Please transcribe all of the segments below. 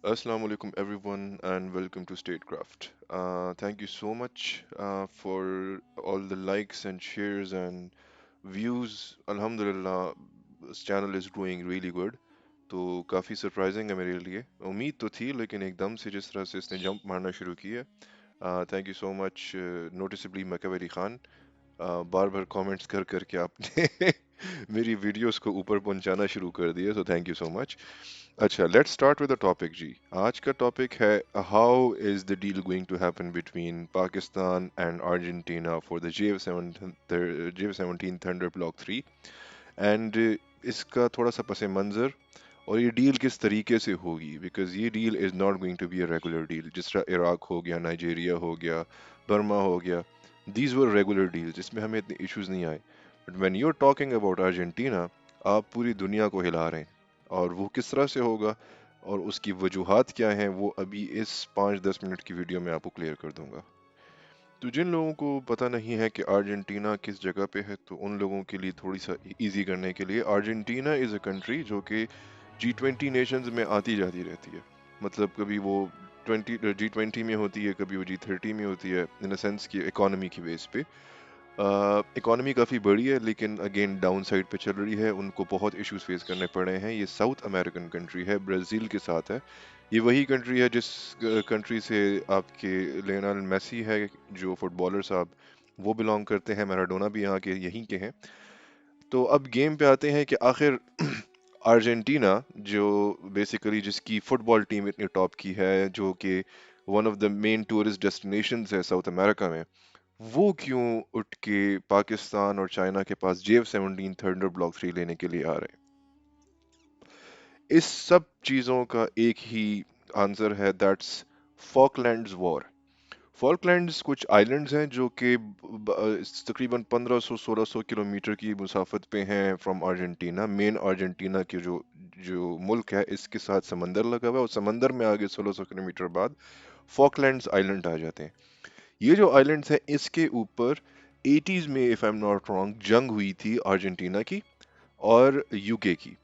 Assalamu alaikum everyone and welcome to Statecraft. Thank you so much for all the likes and shares and views. Alhamdulillah, this channel is doing really good. तो काफ़ी surprising है मेरे लिए उम्मीद तो थी लेकिन एकदम से जिस तरह से इसने जंप मारना शुरू किया thank you so much noticeably Makbari Khan बार बार कमेंट्स कर करके आपने मेरी वीडियोस को ऊपर पहुंचाना शुरू कर दिया तो थैंक यू सो मच अच्छा let's start with the topic जी आज का टॉपिक है how is the deal going to happen between Pakistan and Argentina for the JF17 thunder block 3 and इसका थोड़ा सा पस मंज़र और ये डील किस तरीके से होगी बिकॉज ये deal is not going to be a regular deal जिस तरह इराक हो गया नाइजीरिया हो गया बर्मा हो गया दीज वर रेगुलर डील जिसमें हमें इतने इश्यूज नहीं आए but when you are talking about Argentina आप पूरी दुनिया को हिला रहे हैं और वो किस तरह से होगा और उसकी वजूहात क्या हैं वो अभी इस 5-10 मिनट की वीडियो में आपको क्लियर कर दूंगा तो जिन लोगों को पता नहीं है कि अर्जेंटीना किस जगह पे है तो उन लोगों के लिए थोड़ी सा इजी करने के लिए अर्जेंटीना इज़ अ कंट्री जो कि G20 नेशंस में आती जाती रहती है मतलब कभी वो 20 G20 में होती है कभी वो G30 में होती है इन अ सेंस की इकोनॉमी की बेस पे इकोनॉमी काफ़ी बड़ी है लेकिन अगेन डाउन साइड पे चल रही है उनको बहुत इश्यूज फेस करने पड़े हैं ये साउथ अमेरिकन कंट्री है ब्राज़ील के साथ है ये वही कंट्री है जिस कंट्री से आपके लियोनेल मेसी है जो फुटबॉलर साहब वो बिलोंग करते हैं मैराडोना भी यहाँ के यहीं के हैं तो अब गेम पे आते हैं कि आखिर अर्जेंटीना जो बेसिकली जिसकी फुटबॉल टीम इतनी टॉप की है जो कि one of the main tourist destinations है साउथ अमेरिका में वो क्यों उठ के पाकिस्तान और चाइना के पास JF17 थंडर ब्लॉक 3 लेने के लिए आ रहे हैं इस सब चीजों का एक ही आंसर है दैट्स फॉकलैंड्स वॉर फॉकलैंड्स कुछ आइलैंड्स हैं जो कि तकरीबन 1500-1600 किलोमीटर की मुसाफत पे हैं फ्रॉम अर्जेंटीना मेन अर्जेंटीना के जो जो मुल्क है इसके साथ समंदर लगा हुआ है और समंदर में आगे 1600 किलोमीटर बाद फॉकलैंड्स आइलैंड आ जाते हैं ये जो आइलैंड्स हैं इसके ऊपर 80s में if I am not wrong जंग हुई थी अर्जेंटीना की और यूके की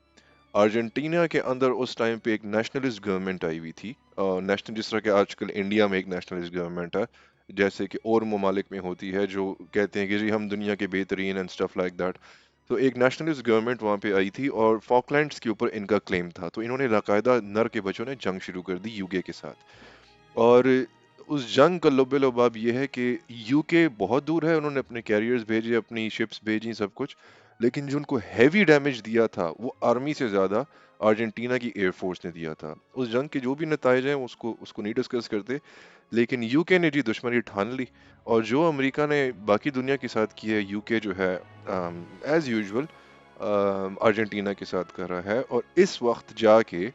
अर्जेंटीना के अंदर उस टाइम पे एक नेशनलिस्ट गवर्नमेंट आई हुई थी नेशनल जिस तरह के आजकल इंडिया में एक नेशनलिस्ट गवर्नमेंट है जैसे कि और ममालिक में होती है जो कहते हैं कि जी हम दुनिया के बेहतरीन एंड स्टफ लाइक दैट तो एक नेशनलिस्ट गवर्नमेंट वहाँ पे आई थी और फॉकलैंड्स के ऊपर इनका क्लेम था तो इन्होंने बाकायदा नर के बच्चों ने जंग शुरू कर दी यूके के साथ और उस जंग का लुब्बे लुबाब ये है कि यूके बहुत दूर है उन्होंने अपने कैरियर्स भेजे अपनी शिप्स भेजी सब कुछ लेकिन जो उनको हैवी डैमेज दिया था वो आर्मी से ज़्यादा अर्जेंटीना की एयरफोर्स ने दिया था उस जंग के जो भी नतीजे हैं उसको उसको नहीं डिस्कस करते लेकिन यूके ने जी दुश्मनी ठान ली और जो अमेरिका ने बाकी दुनिया के साथ की है यूके जो है एज यूजुअल अर्जेंटीना के साथ कर रहा है और इस वक्त जाके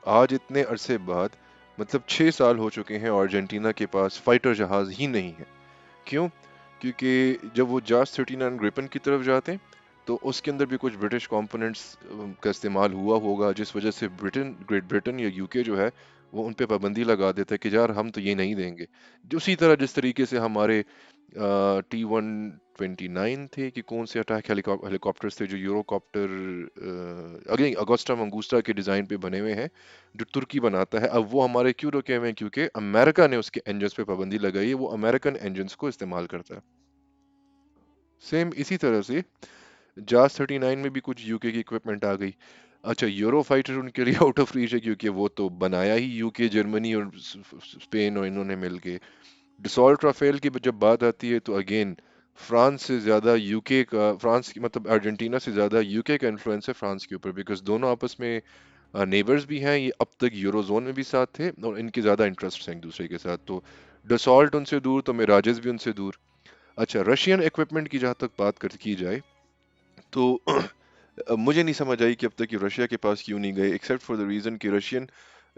आज इतने अरसे बाद मतलब 6 साल हो चुके हैं और अर्जेंटीना के पास फाइटर जहाज ही नहीं है क्यों क्योंकि जब वो जास 39 ग्रिपन की तरफ जाते हैं तो उसके अंदर भी कुछ ब्रिटिश कंपोनेंट्स का इस्तेमाल हुआ होगा जिस वजह से ग्रेट ब्रिटेन या यूके जो है वो उन पे पाबंदी लगा देता है कि यार हम तो ये नहीं देंगे उसी तरह जिस तरीके से हमारे T-129 थे कि कौन से अटैक हेलीकॉप्टर्स थे जो यूरोकॉप्टर अगेन अगोस्टा मंगूस्टा के डिज़ाइन पे बने हुए हैं जो तुर्की बनाता है अब वो हमारे क्यों रुके हुए हैं क्योंकि अमेरिका ने उसके इंजन्स पे पाबंदी लगाई है वो अमेरिकन इंजन्स को इस्तेमाल करता है सेम इसी तरह से जास 39 में भी कुछ यूके की इक्विपमेंट आ गई अच्छा यूरो फाइटर उनके लिए आउट ऑफ रीच है क्योंकि वो तो बनाया ही यूके जर्मनी और स्पेन और इन्होंने मिलके डिसॉल्ट राफेल की जब बात आती है तो अगेन फ्रांस से ज्यादा यूके का फ्रांस की मतलब अर्जेंटीना से ज्यादा यूके का इन्फ्लुएंस है फ्रांस के ऊपर बिकॉज दोनों आपस में नेबर्स भी हैं ये अब तक यूरोजोन में भी साथ थे और इनके ज्यादा इंटरेस्ट हैं एक दूसरे के साथ तो डिसॉल्ट उनसे दूर तो मिराजेस भी उनसे दूर अच्छा रशियन इक्विपमेंट की जहाँ तक बात कर की जाए तो मुझे नहीं समझ आई कि अब तक ये रशिया के पास क्यों नहीं गए एक्सेप्ट फॉर द रीजन कि रशियन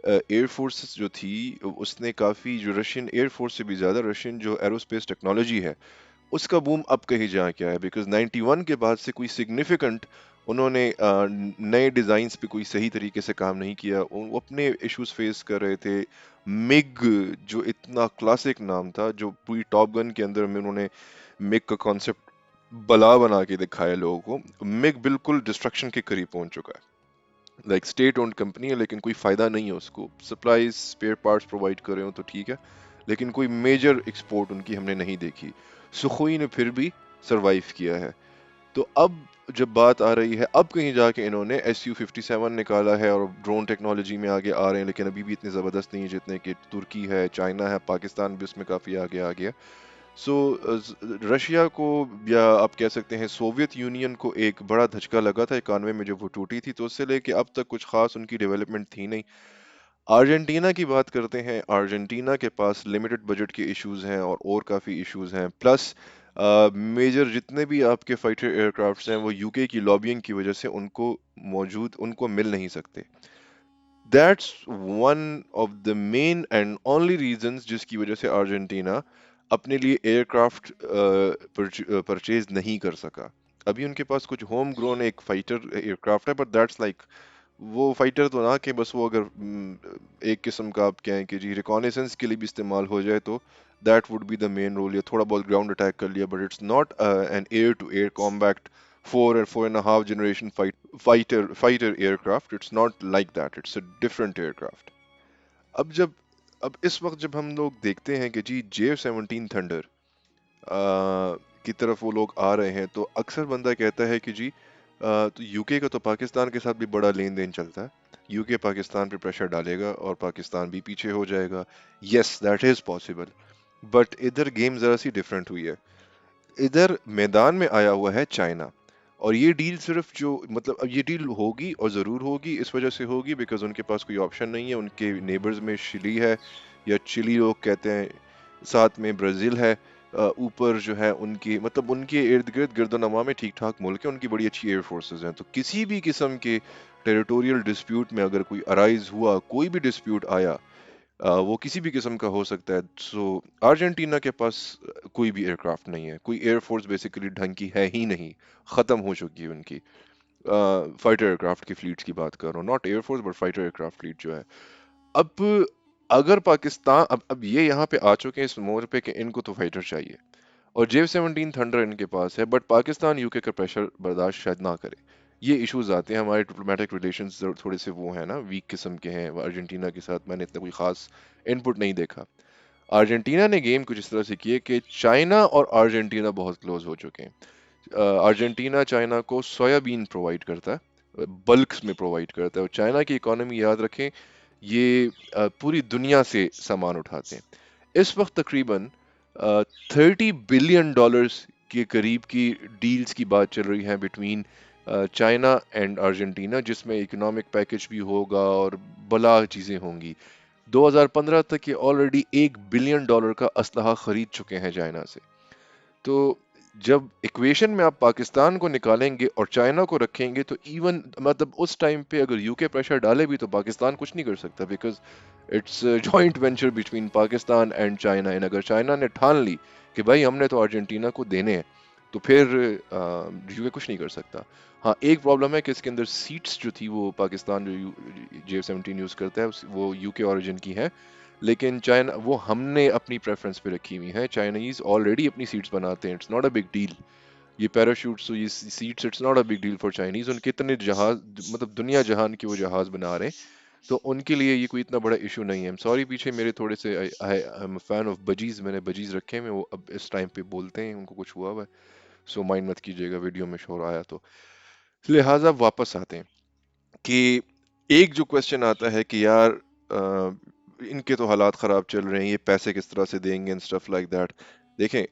एयरफोर्स जो थी उसने काफ़ी जो रशियन एयरफोर्स से भी ज़्यादा रशियन जो एरोस्पेस टेक्नोलॉजी है उसका बूम अब कहीं जा क्या है बिकॉज 91 के बाद से कोई सिग्निफिकेंट उन्होंने नए डिज़ाइंस पे कोई सही तरीके से काम नहीं किया वो अपने इश्यूज फेस कर रहे थे मिग जो इतना क्लासिक नाम था जो पूरी टॉप गन के अंदर में उन्होंने मिग का कॉन्सेप्ट बला बना के दिखाया लोगों को मिग बिल्कुल डिस्ट्रक्शन के करीब पहुंच चुका है लाइक स्टेट ओन्ड कंपनी है लेकिन कोई फायदा नहीं है उसको, सप्लाईज स्पेयर पार्ट्स प्रोवाइड कर रहे हो तो ठीक है, लेकिन कोई मेजर एक्सपोर्ट उनकी हमने नहीं देखी। सुखोई ने फिर भी सरवाइव किया है। तो अब जब बात आ रही है, अब कहीं जाके इन्होंने SU-57 निकाला है और ड्रोन टेक्नोलॉजी में आगे आ रहे हैं, लेकिन अभी भी इतने ज़बरदस्त नहीं है जितने कि तुर्की है, चाइना है, पाकिस्तान भी उसमें काफ़ी आगे आ गया। सो रशिया को, या आप कह सकते हैं सोवियत यूनियन को, एक बड़ा धचका लगा था 91 में जब वो टूटी थी, तो उससे लेके अब तक कुछ खास उनकी डेवलपमेंट थी नहीं। अर्जेंटीना की बात करते हैं, अर्जेंटीना के पास लिमिटेड बजट के इश्यूज हैं और काफ़ी इश्यूज हैं, प्लस मेजर जितने भी आपके फाइटर एयरक्राफ्ट्स हैं वो यूके की लॉबिंग की वजह से उनको मिल नहीं सकते। That's one of the main and only reasons जिसकी वजह से अर्जेंटीना अपने लिए एयरक्राफ्ट परचेज नहीं कर सका। अभी उनके पास कुछ होम ग्रोन एक फाइटर एयरक्राफ्ट है, बट दैट्स लाइक, वो फाइटर तो ना, कि बस वो अगर एक किस्म का आप कहें कि जी रिकॉनेसेंस के लिए भी इस्तेमाल हो जाए तो that would be the main role, या थोड़ा बहुत ग्राउंड अटैक कर लिया, but it's not an air to air combat four and a half generation fighter aircraft. It's not like that. It's a different aircraft. अब जब अब इस वक्त जब हम लोग देखते हैं कि जी JF-17 थंडर की तरफ वो लोग आ रहे हैं, तो अक्सर बंदा कहता है कि जी तो यूके का तो पाकिस्तान के साथ भी बड़ा लेन देन चलता है, यूके पाकिस्तान पे प्रेशर डालेगा और पाकिस्तान भी पीछे हो जाएगा। Yes, that is possible, but इधर गेम जरा सी डिफरेंट हुई है। इधर मैदान में आया हुआ है चाइना, और ये डील सिर्फ जो मतलब, अब ये डील होगी और ज़रूर होगी, इस वजह से होगी बिकॉज उनके पास कोई ऑप्शन नहीं है। उनके नेबर्स में चिली है, या चिली लोग कहते हैं, साथ में ब्राज़ील है, ऊपर जो है उनकी मतलब उनके इर्द गिर्द गिरदोनमा में ठीक ठाक मुल्क है, उनकी बड़ी अच्छी एयर फोर्सेस हैं, तो किसी भी किस्म के टेरिटोरियल डिस्प्यूट में अगर कोई अराइज हुआ, कोई भी डिस्प्यूट आया, वो किसी भी किस्म का हो सकता है। सो अर्जेंटीना के पास कोई भी एयरक्राफ्ट नहीं है, कोई एयरफोर्स बेसिकली ढंग की है ही नहीं, खत्म हो चुकी है उनकी। फाइटर एयरक्राफ्ट की फ्लीट्स की बात कर रहा हूँ, not air force but fighter aircraft fleet जो है। अब अगर पाकिस्तान, अब ये यहाँ पे आ चुके हैं इस मोड़ पे कि इनको तो फाइटर चाहिए, और JF-17 थंडर इनके पास है, बट पाकिस्तान यूके का प्रेशर बर्दाश्त शायद ना करे। ये इश्यूज आते हैं, हमारे डिप्लोमेटिक रिलेशंस थोड़े से वो है ना, वीक किस्म के हैं अर्जेंटीना के साथ। मैंने इतना कोई खास इनपुट नहीं देखा। अर्जेंटीना ने गेम कुछ इस तरह से किए कि चाइना और अर्जेंटीना बहुत क्लोज हो चुके हैं। अर्जेंटीना चाइना को सोयाबीन प्रोवाइड करता है, बल्क में प्रोवाइड करता है, और चाइना की इकोनॉमी याद रखें, ये पूरी दुनिया से सामान उठाते हैं। इस वक्त तकरीबन 30 बिलियन डॉलर्स के करीब की डील्स की बात चल रही है बिटवीन चाइना एंड अर्जेंटीना, जिसमें इकोनॉमिक पैकेज भी होगा और बला चीज़ें होंगी। 2015 तक ये ऑलरेडी $1 बिलियन का असलहा खरीद चुके हैं चाइना से। तो जब इक्वेशन में आप पाकिस्तान को निकालेंगे और चाइना को रखेंगे, तो इवन मतलब उस टाइम पे अगर यूके प्रेशर डाले भी तो पाकिस्तान कुछ नहीं कर सकता, because it's joint venture between Pakistan and China. And अगर चाइना ने ठान ली कि भाई हमने तो अर्जेंटीना को देने हैं, तो फिर यूके कुछ नहीं कर सकता। हाँ, एक प्रॉब्लम है कि इसके अंदर सीट्स जो थी, वो पाकिस्तान जो JF-17 यूज करता है वो यूके ओरिजिन की है, लेकिन चाइना वो हमने अपनी प्रेफरेंस पे रखी हुई है। चाइनीज ऑलरेडी अपनी सीट्स बनाते हैं, it's not a big deal. ये पैराशूट्स, ये seats, it's not a big deal for Chinese. उनके इतने जहाज, मतलब दुनिया जहान के वो जहाज बना रहे हैं, तो उनके लिए ये कोई इतना बड़ा इशू नहीं है। सॉरी, पीछे मेरे थोड़े से, I am fan of budgies, मैंने बजीज रखे हैं, वो अब इस टाइम पे बोलते हैं, उनको कुछ हुआ हुआ है, सो माइंड मत कीजिएगा वीडियो में शोर आया तो। लिहाजा वापस आते हैं कि एक जो क्वेश्चन आता है कि यार इनके तो हालात ख़राब चल रहे हैं, ये पैसे किस तरह से देंगे एंड स्टफ लाइक दैट। देखें,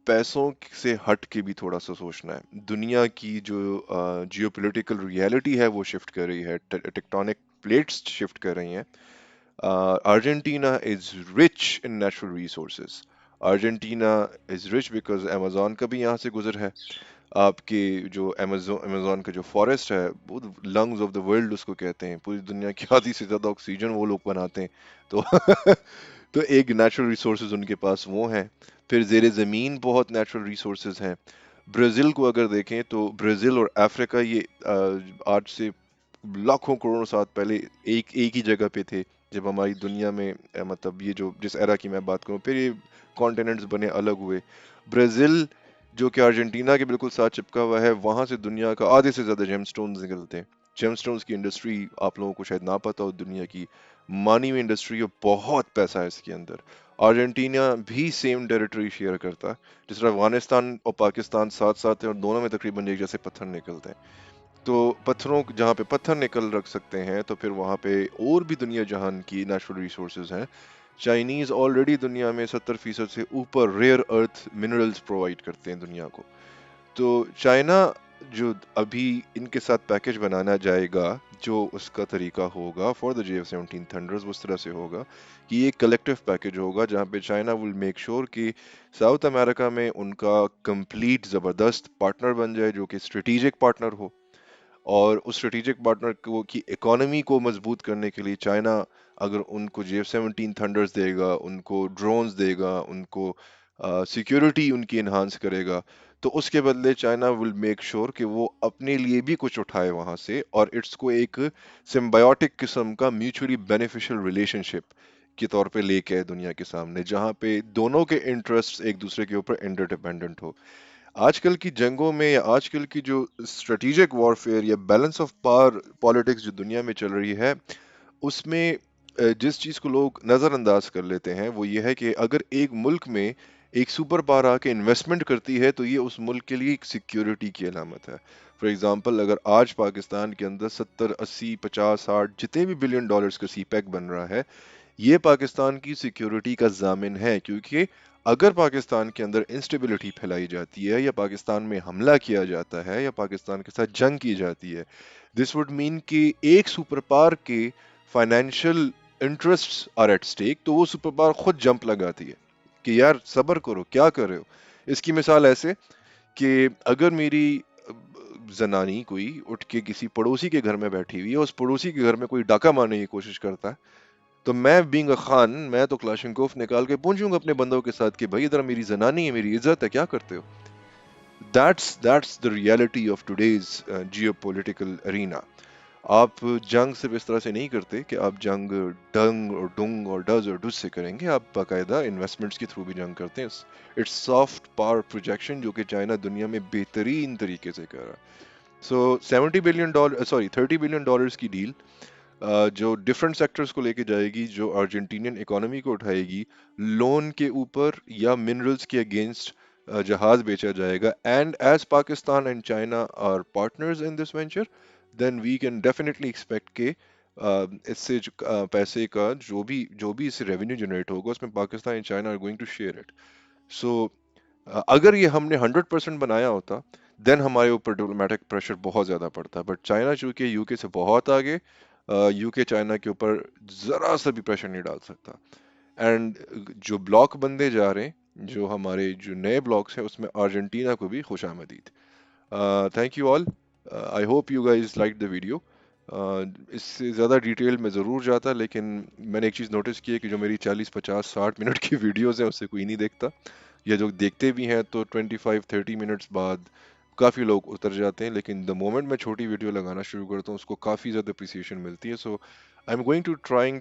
पैसों से हट के भी थोड़ा सा सोचना है। दुनिया की जो जियोपॉलिटिकल रियलिटी है वो शिफ्ट कर रही है, टेक्टोनिक प्लेट्स शिफ्ट कर रही हैं। Argentina is rich in natural resources. Argentina is rich because Amazon का भी यहाँ से गुजर है। आपके जो अमेजोन का जो फॉरेस्ट है, वो लंग्स ऑफ द वर्ल्ड उसको कहते हैं, पूरी दुनिया की आधी से ज्यादा ऑक्सीजन वो लोग बनाते हैं। तो तो एक नेचुरल रिसोर्सेज उनके पास वो हैं। फिर जेर ज़मीन बहुत नेचुरल रिसोर्सेज हैं। ब्राज़ील को अगर देखें तो ब्राज़ील और अफ्रीका, ये आज से लाखों करोड़ों साल पहले एक एक ही जगह पे थे, जब हमारी दुनिया में मतलब ये जो जिस एरा की मैं बात करूं, फिर ये कॉन्टिनेंट्स बने, अलग हुए। ब्राज़ील जो कि अर्जेंटीना के बिल्कुल साथ चिपका हुआ है, वहां से दुनिया का आधे से ज्यादा जेमस्टोन्स निकलते हैं। जेमस्टोन्स की इंडस्ट्री आप लोगों को शायद ना पता हो, दुनिया की मानी हुई इंडस्ट्री है, बहुत पैसा है इसके अंदर। अर्जेंटीना भी सेम टेरिटरी शेयर करता है, जिस तरह अफगानिस्तान और पाकिस्तान साथ साथ हैं और दोनों में तकरीबन एक जैसे पत्थर निकलते हैं। तो पत्थरों जहाँ पे पत्थर निकल रख सकते हैं तो फिर वहाँ पे और भी दुनिया जहान की नेचुरल रिसोर्सेज हैं। चाइनीज ऑलरेडी दुनिया में 70% से ऊपर रेयर अर्थ मिनरल्स प्रोवाइड करते हैं दुनिया को। तो चाइना जो अभी इनके साथ पैकेज बनाना जाएगा, जो उसका तरीका होगा फॉर द JF-17 थंडर्स उस तरह से होगा कि ये कलेक्टिव पैकेज होगा जहाँ पे चाइना विल मेक श्योर कि साउथ अमेरिका में उनका कंप्लीट जबरदस्त पार्टनर बन जाए, जो कि स्ट्रेटेजिक पार्टनर हो। और उस स्ट्रेटेजिक पार्टनर को की इकोनॉमी को मजबूत करने के लिए चाइना अगर उनको JF-17 थंडर्स देगा, उनको ड्रोन्स देगा, उनको सिक्योरिटी उनकी इन्हांस करेगा, तो उसके बदले चाइना विल मेक श्योर कि वो अपने लिए भी कुछ उठाए वहां से, और इट्स को एक सिम्बायोटिक किस्म का म्यूचुअली बेनिफिशियल रिलेशनशिप के तौर पे लेके आए दुनिया के सामने, जहां पे दोनों के इंटरेस्ट एक दूसरे के ऊपर इंटरडिपेंडेंट हो। आजकल की जंगों में या आजकल की जो स्ट्रेटेजिक वॉरफेयर या बैलेंस ऑफ पावर पॉलिटिक्स जो दुनिया में चल रही है, उसमें जिस चीज को लोग नजरअंदाज कर लेते हैं वो ये है कि अगर एक मुल्क में एक सुपर पावर आके इन्वेस्टमेंट करती है तो ये उस मुल्क के लिए एक सिक्योरिटी की अलामत है। फॉर एग्जांपल, अगर आज पाकिस्तान के अंदर 70 80 50 60 जितने भी बिलियन डॉलर्स का सीपैक बन रहा है, ये पाकिस्तान की सिक्योरिटी का जामिन है, क्योंकि अगर पाकिस्तान के अंदर इंस्टेबिलिटी फैलाई जाती है या पाकिस्तान में हमला किया जाता है या पाकिस्तान के साथ जंग की जाती है, दिस वुड मीन कि एक सुपर पावर के financial interests are at stake, तो वो सुपर पावर खुद जंप लगाती है कि यार सब्र करो, क्या कर रहे हो। इसकी मिसाल ऐसे कि अगर मेरी जनानी कोई उठ के किसी पड़ोसी के घर में बैठी हुई है, उस पड़ोसी के घर में कोई डाका मारने की कोशिश करता है, तो मैं बीइंग अ खान, मैं तो क्लाशनकोफ निकाल के पहुंचूंगा अपने बंदों के साथ कि भाई इधर मेरी जनानी है, मेरी इज्जत है, क्या करते हो। That's the reality of today's geopolitical arena. आप जंग सिर्फ इस तरह से नहीं करते कि आप जंग डंग और डुंग और डज और डुस से करेंगे, आप बाकायदा इन्वेस्टमेंट्स के थ्रू भी जंग करते हैं। इट्स सॉफ्ट पावर प्रोजेक्शन जो कि चाइना दुनिया में बेहतरीन तरीके से कर रहा है। सो 70 billion dollar, sorry 30 billion dollars की डील जो डिफरेंट सेक्टर्स को लेके जाएगी, जो अर्जेंटीनियन इकोनॉमी को उठाएगी, लोन के ऊपर या मिनरल्स के अगेंस्ट जहाज बेचा जाएगा। And as Pakistan and China are partners in this venture, then we can definitely expect के इससे पैसे का जो भी इससे रेवेन्यू जनरेट होगा उसमें Pakistan and China are going to share it. So अगर ये हमने 100% बनाया होता, देन हमारे ऊपर डिप्लोमेटिक प्रेशर बहुत ज्यादा पड़ता, बट चाइना चूंकि यूके से बहुत आगे, यूके चाइना के ऊपर जरा सा भी प्रेशर नहीं डाल सकता। एंड जो ब्लॉक बनते जा रहे हैं, जो हमारे जो नए ब्लॉक्स हैं, उसमें अर्जेंटीना को भी खुश आमदीद। Thank you all, I hope you guys like the video. इससे ज़्यादा डिटेल में ज़रूर जाता, लेकिन मैंने एक चीज़ नोटिस की है कि जो मेरी 40 50 60 मिनट की वीडियोज़ हैं उससे कोई नहीं देखता, या जो देखते भी हैं तो 25 30 मिनट्स बाद काफ़ी लोग उतर जाते हैं, लेकिन द मोमेंट मैं छोटी वीडियो लगाना शुरू करता हूँ उसको काफ़ी ज़्यादा अप्रिसिएशन मिलती है। So I am going to try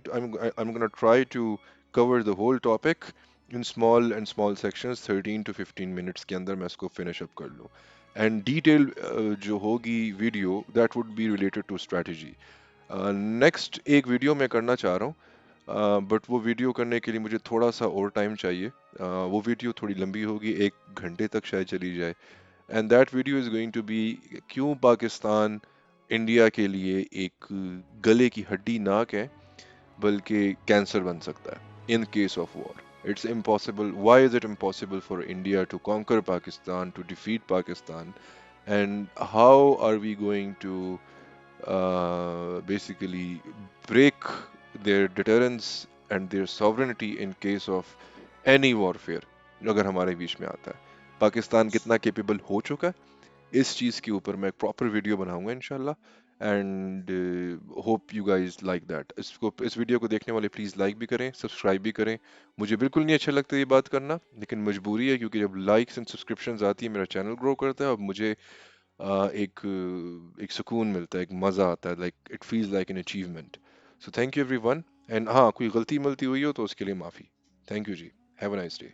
to cover the whole topic in small sections, 13 to 15 minutes के अंदर मैं इसको फिनिश अप कर लूँ। एंड डिटेल जो होगी video, that would be related to strategy. Next एक वीडियो मैं करना चाह रहा हूँ, बट वो वीडियो करने के लिए मुझे थोड़ा सा और टाइम चाहिए। वो वीडियो थोड़ी लंबी होगी, 1 घंटे तक शायद चली जाए। And that video is going to be क्यों पाकिस्तान इंडिया के लिए एक गले की हड्डी नाक है, बल्कि कैंसर बन सकता है in case of war. It's impossible. Why is it impossible for India to conquer Pakistan, to defeat Pakistan? And how are we going to basically break their deterrence and their sovereignty in case of any warfare अगर हमारे बीच में आता है। पाकिस्तान कितना capable हो चुका है, इस चीज के ऊपर मैं एक प्रॉपर वीडियो बनाऊंगा इंशाल्लाह। And hope you guys like that. इस वीडियो को देखने वाले प्लीज लाइक भी करें, सब्सक्राइब भी करें। मुझे बिल्कुल नहीं अच्छा लगता ये बात करना, लेकिन मजबूरी है, क्योंकि जब लाइक्स एंड सब्सक्रिप्शंस आती है मेरा चैनल ग्रो करता है और मुझे एक सुकून मिलता है, एक मजा आता है, like it feels like an achievement. So thank you everyone. And हाँ, कोई गलती मलती हुई हो तो उसके लिए माफी। Thank you ji. Have a nice day.